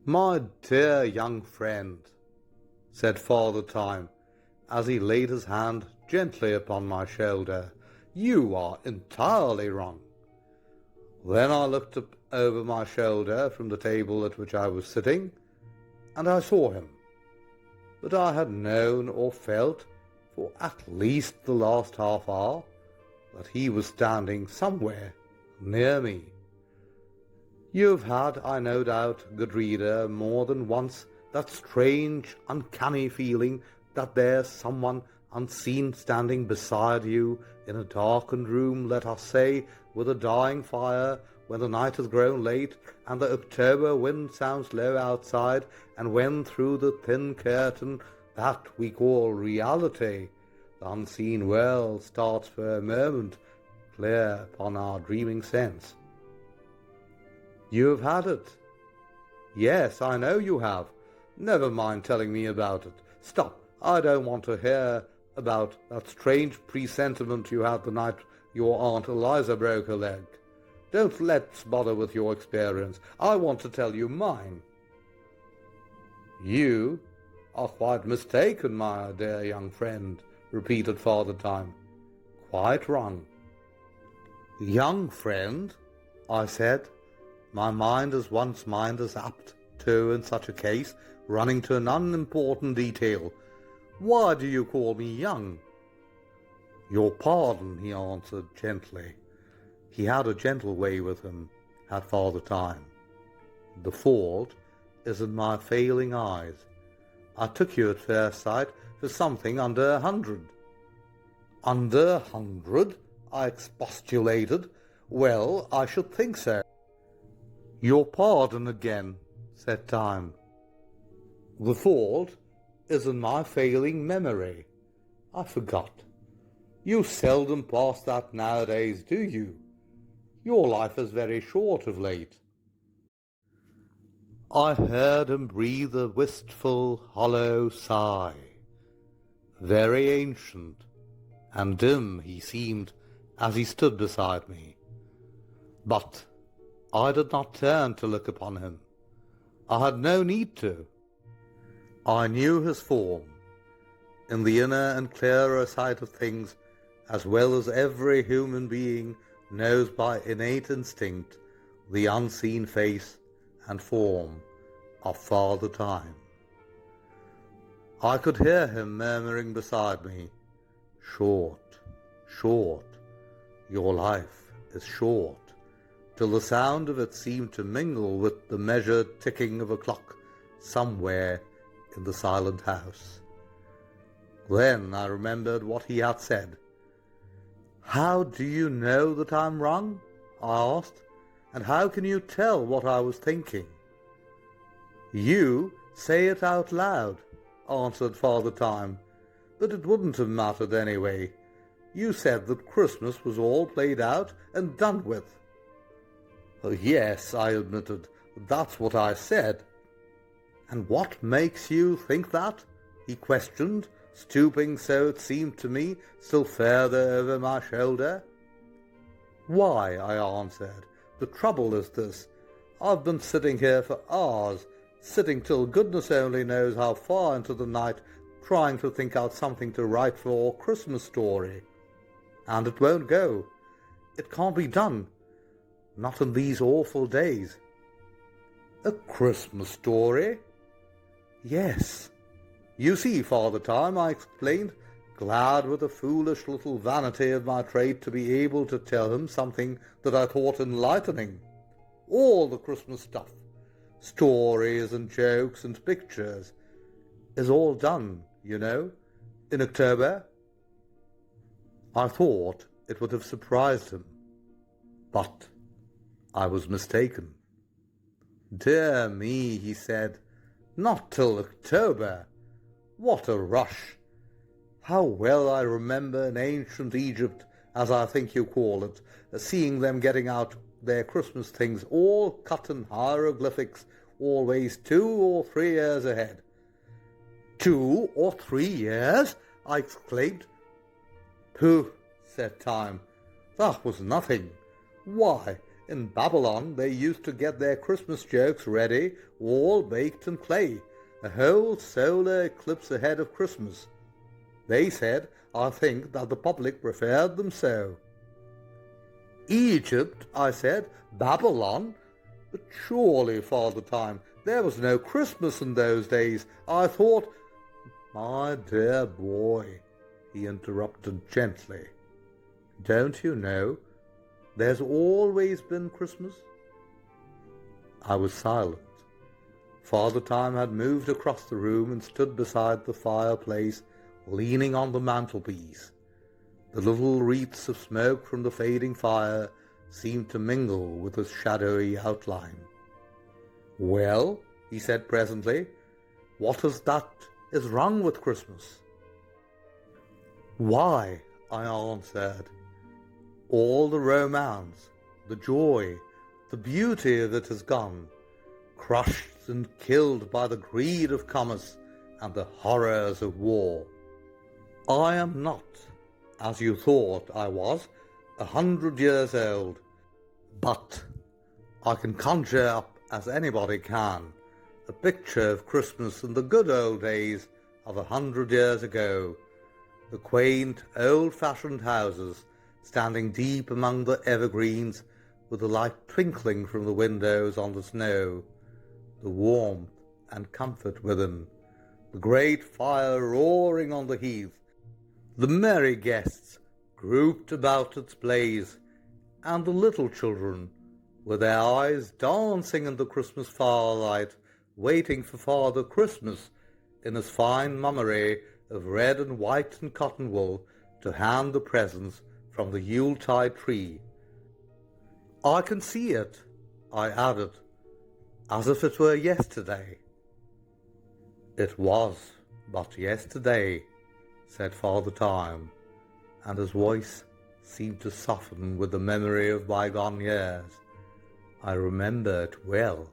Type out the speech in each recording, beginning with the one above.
"My dear young friend," said Father Time, as he laid his hand gently upon my shoulder, "you are entirely wrong." Then I looked up over my shoulder from the table at which I was sitting, and I saw him. But I had known or felt for at least the last half hour that he was standing somewhere near me. You've had, I no doubt, good reader, more than once that strange, uncanny feeling that there's someone unseen standing beside you in a darkened room, let us say, with a dying fire, when the night has grown late and the October wind sounds low outside, and when through the thin curtain that we call reality, the unseen world starts for a moment clear upon our dreaming sense. You have had it. Yes, I know you have. Never mind telling me about it. Stop, I don't want to hear about that strange presentiment you had the night your Aunt Eliza broke her leg. Don't let's bother with your experience. I want to tell you mine. You are quite mistaken, my dear young friend, repeated Father Time. Quite wrong. Young friend, I said, my mind as one's mind is apt to in such a case, running to an unimportant detail. Why do you call me young? Your pardon, he answered gently. He had a gentle way with him, had Father Time. The fault is in my failing eyes. I took you at first sight for something under 100. Under 100? I expostulated. Well, I should think so. Your pardon again, said Time. The fault is in my failing memory. I forgot. You seldom pass that nowadays, do you? Your life is very short of late. I heard him breathe a wistful, hollow sigh. Very ancient and dim he seemed as he stood beside me. But I did not turn to look upon him. I had no need to. I knew his form, in the inner and clearer sight of things, as well as every human being knows by innate instinct the unseen face and form of Father Time. I could hear him murmuring beside me, short, short, your life is short, till the sound of it seemed to mingle with the measured ticking of a clock somewhere in the silent house. Then I remembered what he had said. How do you know that I'm wrong? I asked, and how can you tell what I was thinking? You say it out loud, answered Father Time, but it wouldn't have mattered anyway. You said that Christmas was all played out and done with. Yes, I admitted, that's what I said. And what makes you think that? He questioned, stooping so it seemed to me, still further over my shoulder. Why, I answered, the trouble is this. I've been sitting here for hours, sitting till goodness only knows how far into the night, trying to think out something to write for our Christmas story. And it won't go. It can't be done. Not in these awful days. A Christmas story? Yes. You see, Father Time, I explained, glad with the foolish little vanity of my trade to be able to tell him something that I thought enlightening. All the Christmas stuff, stories and jokes and pictures, is all done, you know, in October. I thought it would have surprised him, but I was mistaken. Dear me, he said, not till October. What a rush! How well I remember in ancient Egypt, as I think you call it, seeing them getting out their Christmas things all cut in hieroglyphics, always 2 or 3 years ahead. 2 or 3 years? I exclaimed. Pooh, said Time, that was nothing. Why, In Babylon they used to get their Christmas jokes ready, all baked in clay, a whole solar eclipse ahead of Christmas. They said, I think, that the public preferred them so. Egypt, I said. Babylon? But surely, Father Time, there was no Christmas in those days. I thought... My dear boy, he interrupted gently, don't you know, there's always been Christmas? I was silent. Father Time had moved across the room and stood beside the fireplace, leaning on the mantelpiece. The little wreaths of smoke from the fading fire seemed to mingle with his shadowy outline. Well, he said presently, what is that is wrong with Christmas? Why, I answered, all the romance, the joy, the beauty of it is gone, crushed and killed by the greed of commerce and the horrors of war. I am not, as you thought I was, 100 years old, but I can conjure up, as anybody can, a picture of Christmas in the good old days of 100 years ago, the quaint old-fashioned houses standing deep among the evergreens with the light twinkling from the windows on the snow, the warmth and comfort within, the great fire roaring on the heath, the merry guests grouped about its blaze, and the little children, with their eyes dancing in the Christmas firelight, waiting for Father Christmas in his fine mummery of red and white and cotton wool to hand the presents from the Yuletide tree. I can see it, I added, as if it were yesterday. It was but yesterday, said Father Time, and his voice seemed to soften with the memory of bygone years. I remember it well.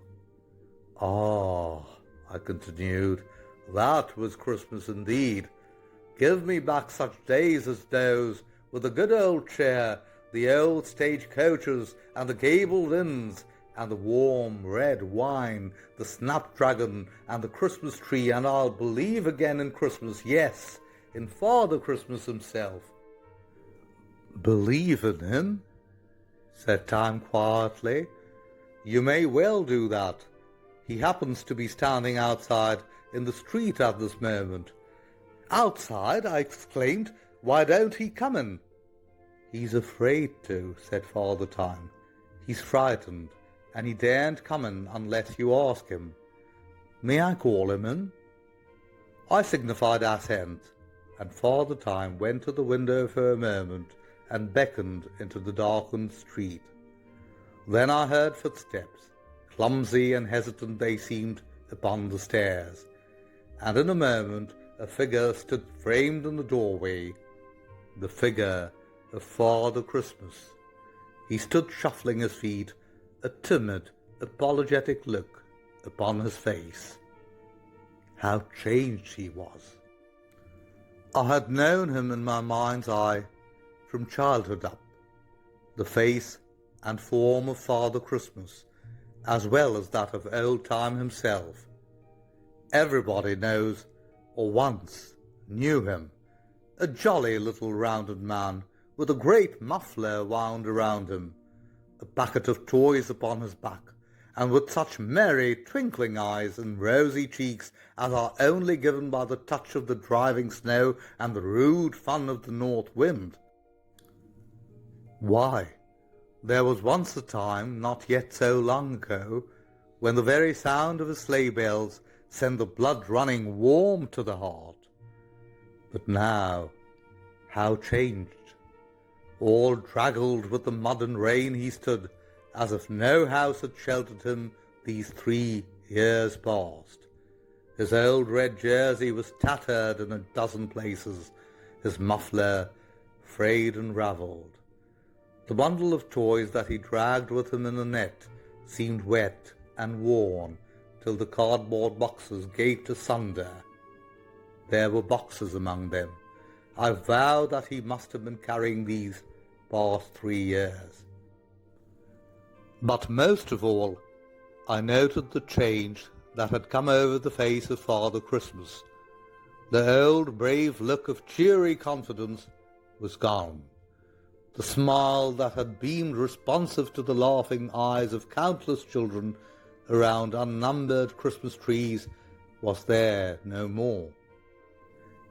Ah, I continued, that was Christmas indeed. Give me back such days as those, with the good old chair, the old stage coaches, and the gabled inns, and the warm red wine, the snapdragon, and the Christmas tree, and I'll believe again in Christmas, yes, in Father Christmas himself. Believe in him? Said Time quietly. You may well do that. He happens to be standing outside in the street at this moment. Outside? I exclaimed. Why don't he come in? He's afraid to, said Father Time. He's frightened, and he daren't come in unless you ask him. May I call him in? I signified assent, and Father Time went to the window for a moment and beckoned into the darkened street. Then I heard footsteps, clumsy and hesitant they seemed, upon the stairs, and in a moment a figure stood framed in the doorway, the figure of Father Christmas. He stood shuffling his feet, a timid, apologetic look upon his face. How changed he was! I had known him in my mind's eye from childhood up, the face and form of Father Christmas, as well as that of Old Time himself. Everybody knows, or once knew him, a jolly little rounded man, with a great muffler wound around him, a bucket of toys upon his back, and with such merry, twinkling eyes and rosy cheeks as are only given by the touch of the driving snow and the rude fun of the north wind. Why, there was once a time, not yet so long ago, when the very sound of his sleigh bells sent the blood running warm to the heart. But now, how changed! All draggled with the mud and rain he stood, as if no house had sheltered him these 3 years past. His old red jersey was tattered in a dozen places, his muffler frayed and ravelled. The bundle of toys that he dragged with him in the net seemed wet and worn, till the cardboard boxes gaped asunder. There were boxes among them. I vow that he must have been carrying these past 3 years. But most of all, I noted the change that had come over the face of Father Christmas. The old brave look of cheery confidence was gone. The smile that had beamed responsive to the laughing eyes of countless children around unnumbered Christmas trees was there no more.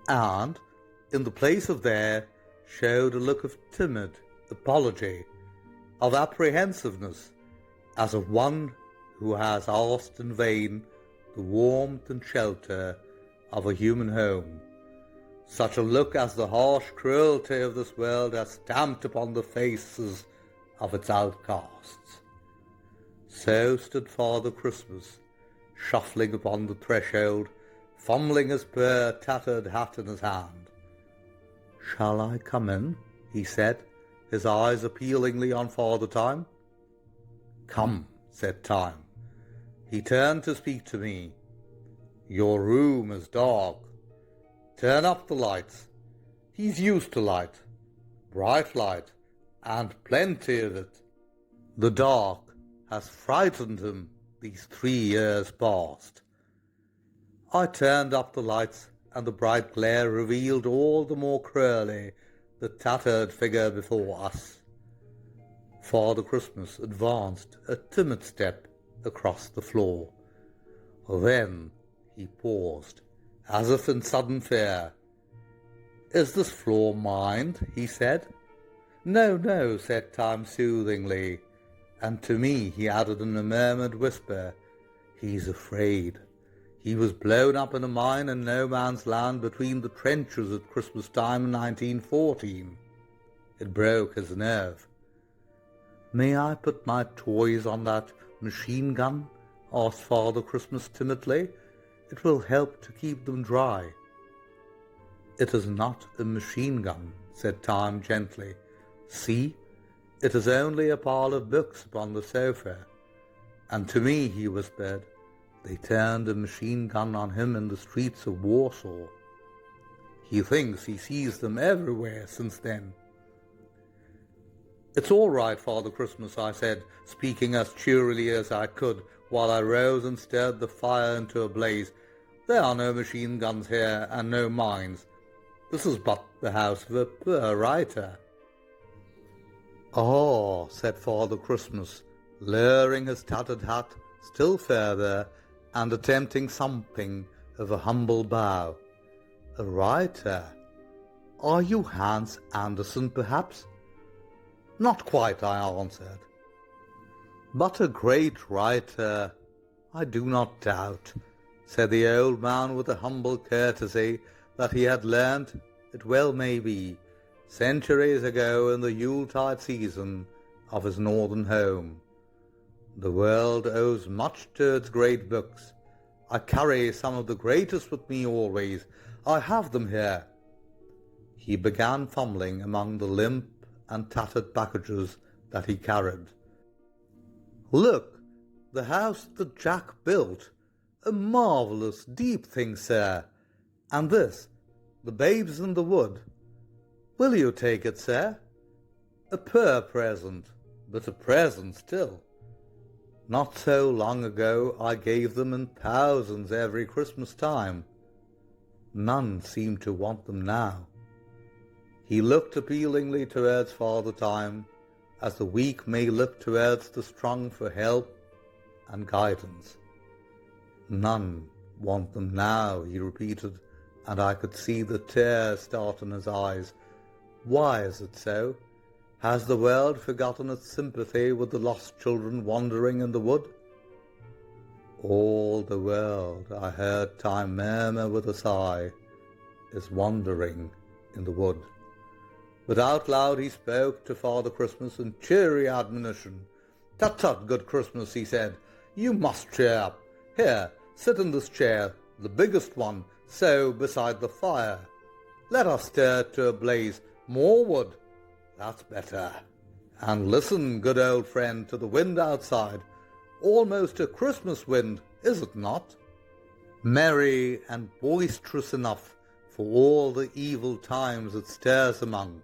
And, in the place of there, showed a look of timid apology, of apprehensiveness, as of one who has asked in vain the warmth and shelter of a human home. Such a look as the harsh cruelty of this world has stamped upon the faces of its outcasts. So stood Father Christmas, shuffling upon the threshold, fumbling his poor tattered hat in his hand. "Shall I come in?" he said, his eyes appealingly on Father Time. "Come," said Time. He turned to speak to me. "Your room is dark. Turn up the lights. He's used to light, bright light, and plenty of it. The dark has frightened him these 3 years past." I turned up the lights, and the bright glare revealed all the more cruelly the tattered figure before us. Father Christmas advanced a timid step across the floor. Then he paused, as if in sudden fear. "Is this floor mine?" he said. "No, no," said Time soothingly, and to me he added in a murmured whisper, "He's afraid. He was blown up in a mine in no man's land between the trenches at Christmas time in 1914. It broke his nerve." "May I put my toys on that machine gun?" asked Father Christmas timidly. "It will help to keep them dry." "It is not a machine gun," said Time gently. "See, it is only a pile of books upon the sofa." And to me he whispered, "They turned a machine gun on him in the streets of Warsaw. He thinks he sees them everywhere since then." "It's all right, Father Christmas," I said, speaking as cheerily as I could, while I rose and stirred the fire into a blaze. "There are no machine guns here, and no mines. This is but the house of a poor writer." "Oh," said Father Christmas, lowering his tattered hat still further and attempting something of a humble bow. "A writer? Are you Hans Andersen, perhaps?" "Not quite," I answered. "But a great writer, I do not doubt," said the old man with a humble courtesy that he had learnt, it well may be, centuries ago in the Yuletide season of his northern home. "The world owes much to its great books. I carry some of the greatest with me always. I have them here." He began fumbling among the limp and tattered packages that he carried. "Look, the house that Jack built. A marvellous, deep thing, sir. And this, the Babes in the Wood. Will you take it, sir? A poor present, but a present still. Not so long ago I gave them in thousands every Christmas time. None seem to want them now." He looked appealingly towards Father Time, as the weak may look towards the strong for help and guidance. "None want them now," he repeated, and I could see the tears start in his eyes. "Why is it so? Has the world forgotten its sympathy with the lost children wandering in the wood?" "All the world," I heard Time murmur with a sigh, "is wandering in the wood." But out loud he spoke to Father Christmas in cheery admonition. "Tut, tut, good Christmas," he said. "You must cheer up. Here, sit in this chair, the biggest one, so beside the fire. Let us stir it to a blaze. More wood. That's better. And listen, good old friend, to the wind outside. Almost a Christmas wind, is it not? Merry and boisterous enough for all the evil times it stirs among."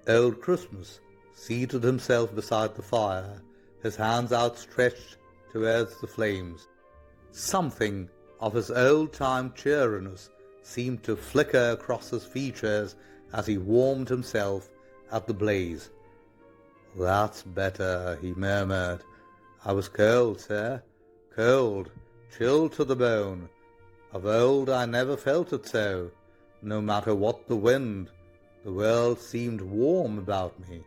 Old Christmas seated himself beside the fire his hands outstretched towards the flames. Something of his old-time cheeriness seemed to flicker across his features as he warmed himself at the blaze. "That's better," he murmured. "I was cold, sir, cold, chilled to the bone. Of old I never felt it so. No matter what the wind, the world seemed warm about me.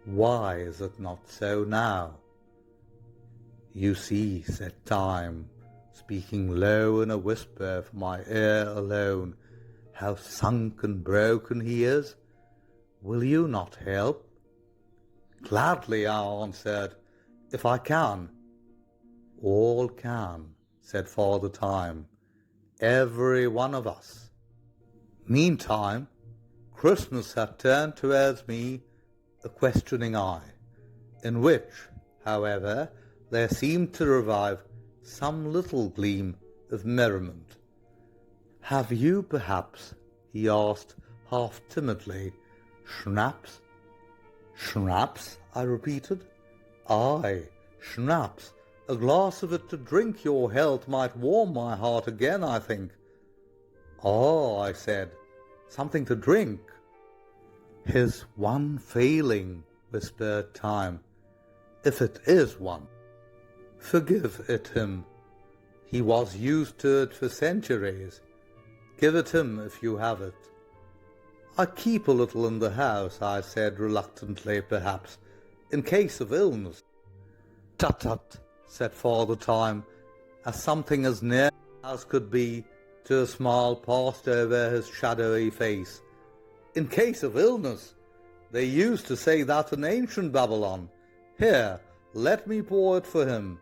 Why is it not so now?" "You see," said Time, speaking low in a whisper for my ear alone, "how sunk and broken he is. Will you not help?" "Gladly," I answered, "if I can." "All can," said Father Time, "every one of us." Meantime, Christmas had turned towards me a questioning eye, in which, however, there seemed to revive some little gleam of merriment. "Have you, perhaps," he asked half timidly, "schnapps?" "Schnapps?" I repeated. "Aye, schnapps. A glass of it to drink your health might warm my heart again, I think." "Ah," I said, "something to drink." "His one failing," whispered Time, "if it is one. Forgive it him. He was used to it for centuries. Give it him if you have it." "I keep a little in the house," I said reluctantly, perhaps, "in case of illness." "Tut, tut," said Father Time, as something as near as could be to a smile passed over his shadowy face. "In case of illness? They used to say that in ancient Babylon. Here, let me pour it for him.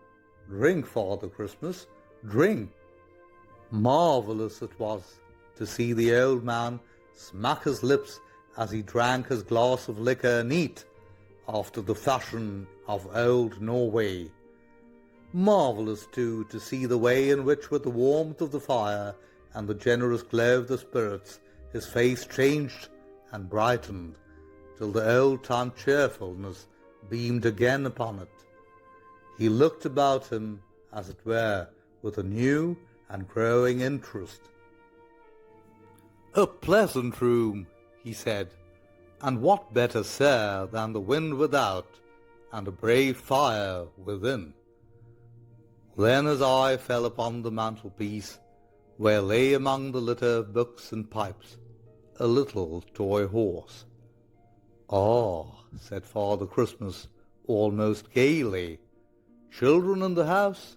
Drink, Father Christmas, drink." Marvellous it was to see the old man smack his lips as he drank his glass of liquor neat, after the fashion of old Norway. Marvellous, too, to see the way in which, with the warmth of the fire and the generous glow of the spirits, his face changed and brightened, till the old-time cheerfulness beamed again upon it. He looked about him, as it were, with a new and growing interest. "A pleasant room," he said, "and what better, sir, than the wind without, and a brave fire within?" Then his eye fell upon the mantelpiece, where lay among the litter of books and pipes a little toy horse. "Ah," said Father Christmas, almost gaily, "children in the house?"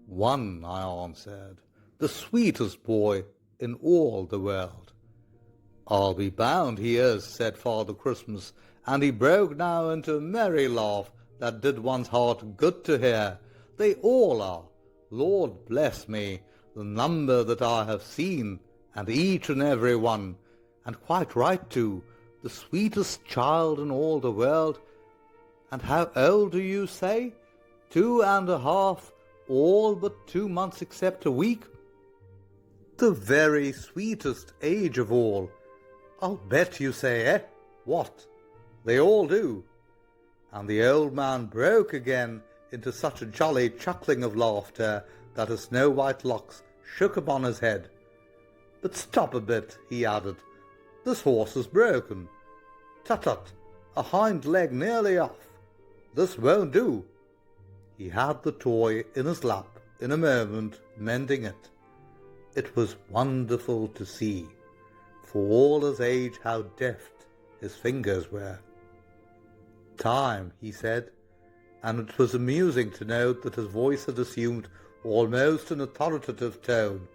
"One," I answered, "the sweetest boy in all the world." "I'll be bound he is," said Father Christmas, and he broke now into a merry laugh that did one's heart good to hear. "They all are. Lord bless me, the number that I have seen, and each and every one, and quite right too, the sweetest child in all the world. And how old do you say? 2.5, all but 2 months except a week? The very sweetest age of all. I'll bet you say, eh? What? They all do." And the old man broke again into such a jolly chuckling of laughter that his snow-white locks shook upon his head. "But stop a bit," he added. "This horse is broken. Tut-tut, a hind leg nearly off. This won't do." He had the toy in his lap in a moment, mending it. It was wonderful to see, for all his age, how deft his fingers were. "Time," he said, and it was amusing to note that his voice had assumed almost an authoritative tone.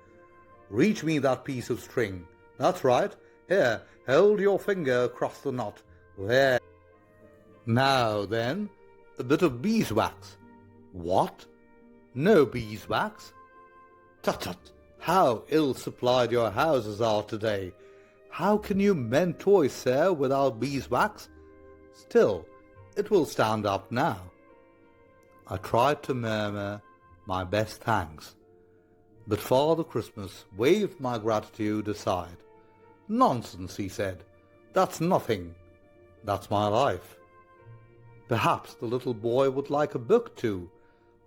"Reach me that piece of string. That's right. Here, hold your finger across the knot. There. Now then, a bit of beeswax." "What? No beeswax? Tut-tut, how ill-supplied your houses are today. How can you mend toys, sir, without beeswax? Still, it will stand up now." I tried to murmur my best thanks, but Father Christmas waved my gratitude aside. "Nonsense," he said. "That's nothing. That's my life." Perhaps the little boy would like a book too.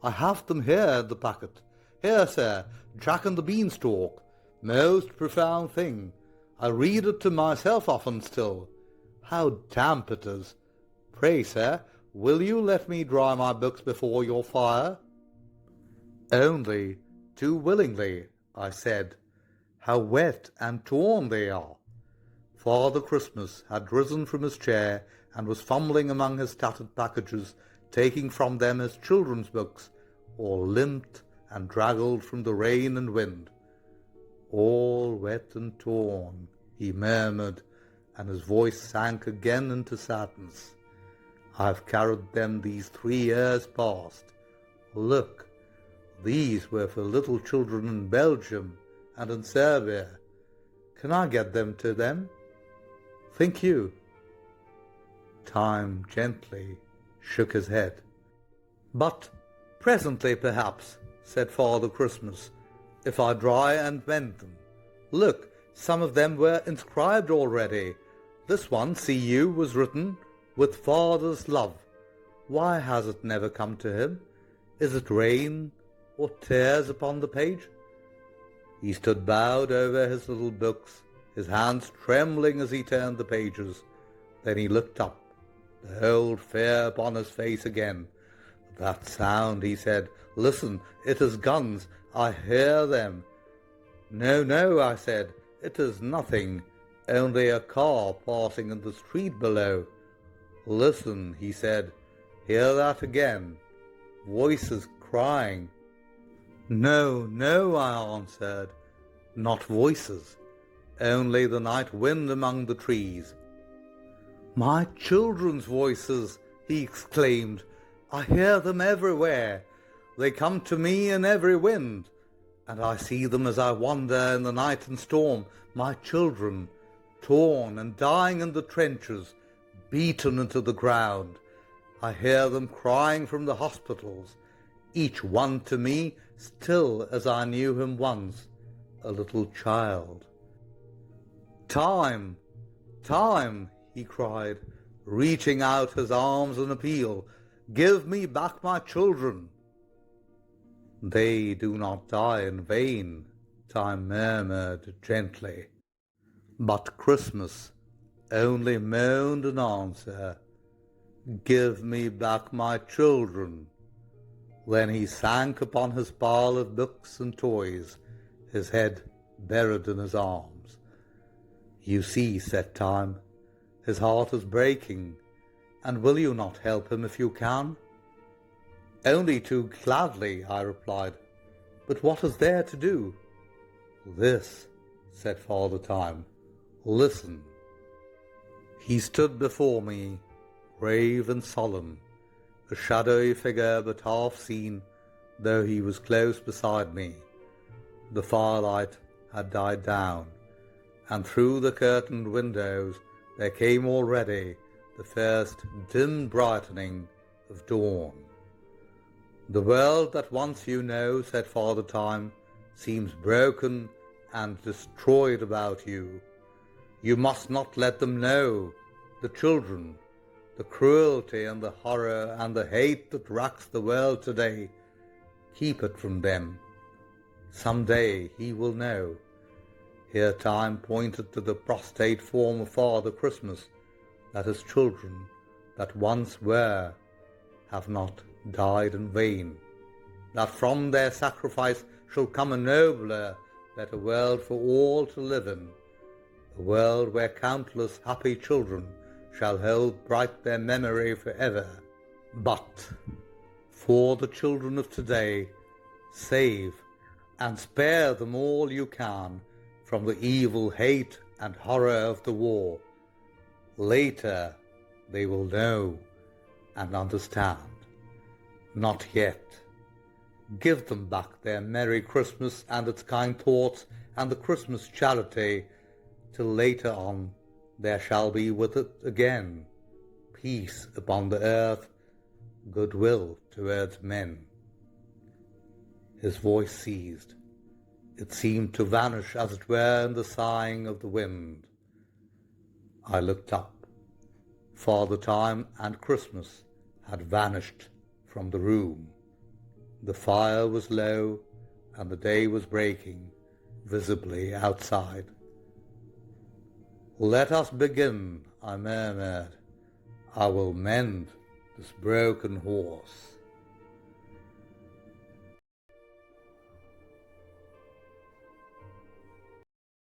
I have them here in the packet. Here, sir, Jack and the Beanstalk. Most profound thing. I read it to myself often still. How damp it is. Pray, sir, will you let me dry my books before your fire? Only too willingly, I said. How wet and torn they are. Father Christmas had risen from his chair and was fumbling among his tattered packages, taking from them his children's books, all limped and draggled from the rain and wind. All wet and torn, he murmured, and his voice sank again into sadness. I've carried them these 3 years past. Look, these were for little children in Belgium and in Serbia. Can I get them to them? Think you? Time gently shook his head. But presently, perhaps, said Father Christmas, if I dry and mend them. Look, some of them were inscribed already. This one, see you, was written, with Father's love. Why has it never come to him? Is it rain or tears upon the page? He stood bowed over his little books, his hands trembling as he turned the pages. Then he looked up, the old fear upon his face again. That sound, he said. Listen, it is guns. I hear them. No, no, I said. It is nothing. Only a car passing in the street below. Listen, he said. Hear that again. Voices crying. No, no, I answered. Not voices. Only the night wind among the trees. My children's voices, he exclaimed. I hear them everywhere. They come to me in every wind, and I see them as I wander in the night and storm, my children, torn and dying in the trenches, beaten into the ground. I hear them crying from the hospitals, each one to me still as I knew him once, a little child. Time, time, he cried, reaching out his arms in appeal. Give me back my children. They do not die in vain, Time murmured gently. But Christmas only moaned an answer. Give me back my children. Then he sank upon his pile of books and toys, his head buried in his arms. You see, said Time, his heart is breaking, and will you not help him if you can? Only too gladly, I replied. But what is there to do? This, said Father Time. Listen. He stood before me, grave and solemn, a shadowy figure but half seen, though he was close beside me. The firelight had died down, and through the curtained windows there came already the first dim brightening of dawn. The world that once you know, said Father Time, seems broken and destroyed about you. You must not let them know, the children, the cruelty and the horror and the hate that racks the world today. Keep it from them. Some day he will know. Here Time pointed to the prostrate form of Father Christmas, that his children, that once were, have not died in vain, that from their sacrifice shall come a nobler, better world for all to live in, a world where countless happy children shall hold bright their memory forever. But for the children of today, save and spare them all you can from the evil hate and horror of the war. Later they will know and understand. Not yet. Give them back their merry Christmas and its kind thoughts and the Christmas charity, till later on there shall be with it again peace upon the earth, goodwill towards men. His voice ceased. It seemed to vanish, as it were, in the sighing of the wind. I looked up. Father Time and Christmas had vanished from the room. The fire was low, and the day was breaking visibly outside. "Let us begin," I murmured. "I will mend this broken horse."